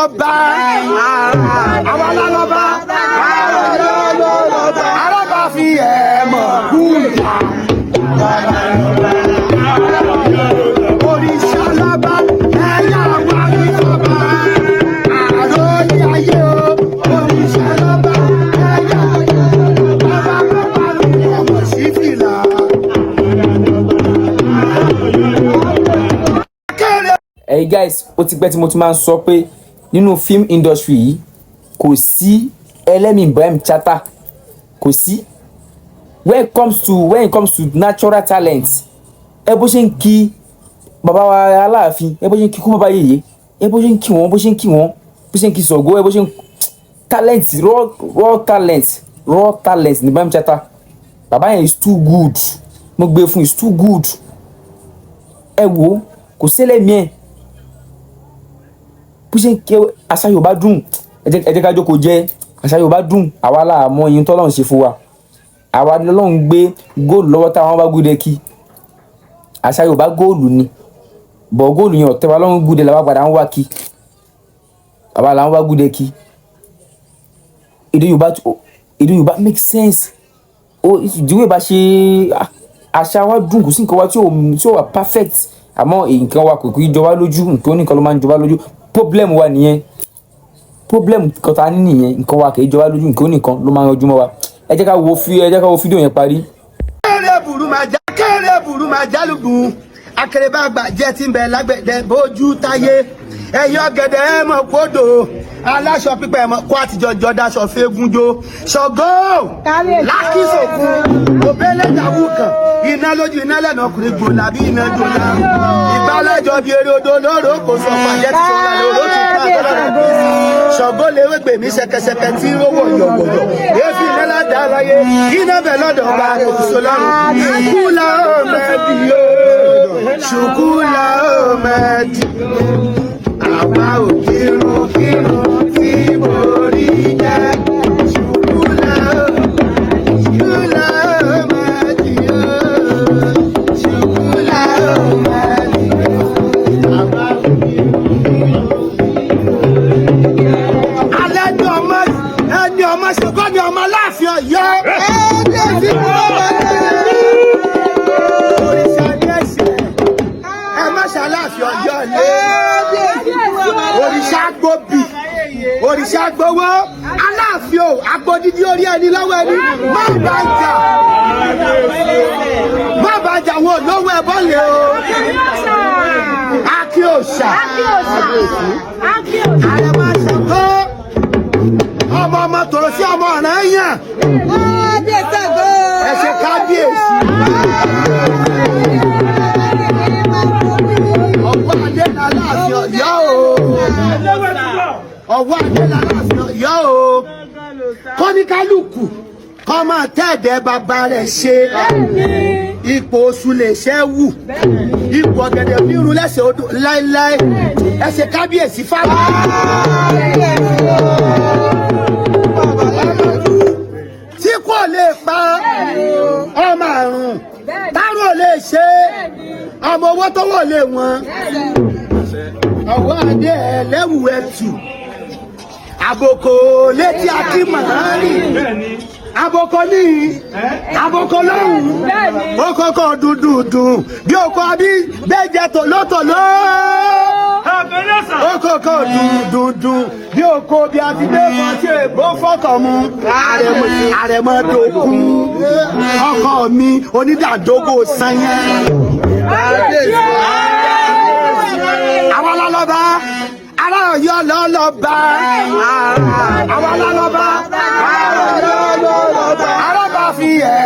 lọ́ba àwa lọ́ba arábà fi ẹ̀mọ̀ kúlà òrìṣà lọ́ba ẹ̀yà wà ní sọ́ba àròyé ayé o òrìṣà lọ́ba ẹ̀yà bàbá bàbá ní ọmọ sí fìlà. Hey guys, ó ti pẹ́ tí mo ti máa ń sọ pé nínú film industry yìí kò sí ẹlẹ́mìí Ibrahim Chatta, kò sí. When it comes to natural talent, ẹ bó ṣe ń kí bàbá wa Aláàfin, ẹ bó ṣe ń kí kú bàbá Yèyé, ẹ bó ṣe ń kí wọn, bó ṣe ń kí wọn, bó ṣe ń kí Ṣàngó, ẹ bó ṣe ń talent, raw talent ní Ibrahim Chatta. Bàbá yẹn is too good, mo gbé fún is too good. Ẹ wo kò ṣẹlẹ̀ mìíràn bó ṣe ń ké àṣà Yorùbá dùn, ẹ jẹ́ ká jókòó jẹ́ àṣà Yorùbá dùn. Àwa la mọ yín tọ́lọ́run ṣe fún wa, àwa ni Ọlọ́run gbé góòlù lọ́wọ́ táwọn bá gúdẹ kí. Àṣà Yorùbá góòlù ni, bọ̀ góòlù yẹn ọ̀tẹ̀ wa lọ́run gúdẹ làwa padà ń wá kí, àwa là ń wá gúdẹ kí. Èdè Yorùbá make sense. Ìdíwé bá ṣe àṣà wa dùn, kò sí nǹkan wa tí ò wà perfect, àmọ́ nǹkan wa kò kí jọ wá lójú, nǹkan oníkan ló máa ń jọ wá lójú. Problem wa nìyẹn, problem kan ta ní nìyẹn, nǹkan wa kì í jọ wá lójú, nǹkan oníkan ló máa ń rọjú mọ́ wa. Ẹ jẹ́ ká wo fídíò yẹn parí. kéré burú máa jálùgùn akérébàgbà jẹ́ tí ń bẹ lágbẹ̀dẹ bójú táyé ẹ̀yìn ọ̀gẹ̀dẹ̀ ẹ̀ mọ̀ kódò aláṣọ pípẹ́ mọ̀ kó àtijọ́ jọ daṣọ fẹ́gunjó Ṣàngó lákìsòkun òbẹ́lẹ́dàwù kan iná lójú iná lẹ́nu ọkùnrin gbòòlà bí iná jòlá ìgbàlejò bíi eré odò lóró kò sọ pàjẹ́ tí sọ́ra lóró ti pa àtọ́lọ́dọ̀ Ṣàngó léwé gbèmí ṣẹkẹṣẹkẹ tí rówó yọ̀gbọ̀yọ̀ èéfì iná ládàá láyé iná bẹ̀ lọ́dọ̀ ọba òkùsọ lọ́rùn ṣùkúlà ọ̀mẹ́dì yóò ṣùkúlà ọ̀mẹ́dì àwa ò kírun tí mo rí jẹ́ ṣùkúlà ọ̀mẹ́dì yóò ṣùkúlà ọ̀mẹ́dì yóò àwa ò kírun. alẹ́ ni ọmọ ṣùgbọ́n ni ọmọ Aláàfin Ọ̀yọ́. òrìṣà ní ẹ̀ṣẹ̀ ẹ má ṣàláàfin Ọ̀yọ́ lé òrìṣà gbòbí òrìṣà gbowó Aláàfin o agbódídí orí ẹni lọ́wọ́ ẹni má bá jà wọn lọ́wọ́ ẹ bọ́lẹ̀ o akí òòṣà àrẹ̀mọ Ṣàngó ọmọ tòrò sí ọmọ ọ̀nà ẹ̀yàn ẹ ṣe kábíyèsí. ọwọ́ adé l'Aláàfin Ọ̀yọ́ o ọwọ́ adé l'Aláàfin Ọ̀yọ́ o kọ́níkálùkù kọ́ máa tẹ̀dẹ̀ bàbá rẹ̀ ṣe ipò oṣù lè ṣẹ́ wù ipò ọ̀gẹ̀dẹ̀ onírun lẹ́sẹ̀ odò láéláé ẹ ṣe kábíyèsí fáwọn. tí kò lè pa ọmọ àrùn tárò lè ṣe ọmọ owó tó wọ̀ lè wọ́n ọwọ́ adé ẹlẹ́wù ẹ̀tù àbòkò létí akímọ̀árì àbòkò ní àbòkò lọ́hùn okòkò dùdùdùn bí okò àbí bẹ́jẹ̀ tòlótòló okòkò dùdùdùn bí okò bí àti bẹ́ẹ̀fọ́ tí ègbó fọ́kàn mu àrẹ̀mọ dòkun ọkọ mi onídàdógò sanyẹ. àwọn lọ́lọ́ba ará Ọ̀yọ́ lọ́lọ́ba àwọn lọ́lọ́ba arábà fi ẹ̀